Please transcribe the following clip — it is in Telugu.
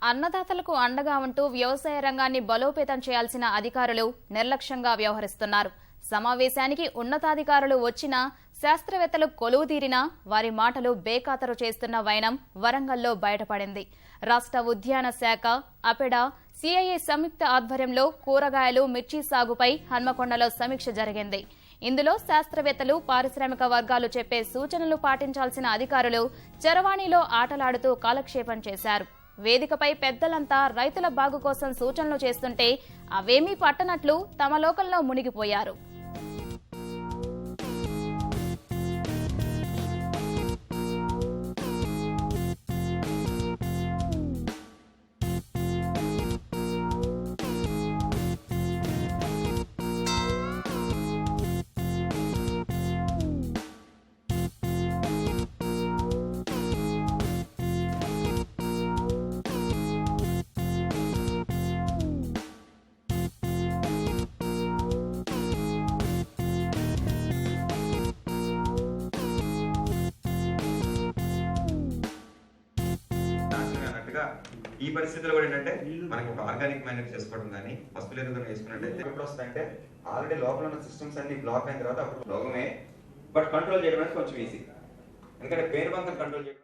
అన్నదాతలకు అండగా ఉంటూ వ్యవసాయ రంగాన్ని బలోపేతం చేయాల్సిన అధికారులు నిర్లక్ష్యంగా వ్యవహరిస్తున్నారు. సమావేశానికి ఉన్నతాధికారులు వచ్చినా, శాస్త్రవేత్తలు కొలువుదీరినా వారి మాటలు బేఖాతరు చేస్తున్న వైనం వరంగల్లో బయటపడింది. రాష్ట్ర ఉద్యాన శాఖ, అపెడా, సిఐఏ సంయుక్త ఆధ్వర్యంలో కూరగాయలు, మిర్చి సాగుపై హన్మకొండలో సమీక్ష జరిగింది. ఇందులో శాస్త్రవేత్తలు, పారిశ్రామిక వర్గాలు చెప్పే సూచనలు పాటించాల్సిన అధికారులు చరవాణిలో ఆటలాడుతూ కాలక్షేపం చేశారు. వేదికపై పెద్దలంతా రైతుల బాగు కోసం సూచనలు చేస్తుంటే అవేమీ పట్టనట్లు తమ లోకంలో మునిగిపోయారు. ఈ పరిస్థితుల్లో కూడా ఏంటంటే మనకి ఒక ఆర్గానిక్ మ్యాన్యూర్ చేసుకోవడం కానీ పసుపు ఎరువులను వేసుకున్నట్టయితే ఎప్పుడు వస్తుందంటే ఆల్రెడీ లోపల ఉన్న సిస్టమ్స్ అన్ని బ్లాక్ అయిన తర్వాత అప్పుడు రోగమే. బట్ కంట్రోల్ చేయడం అనేది కొంచెం ఈజీ, ఎందుకంటే పేరు బంకం కంట్రోల్ చేయడం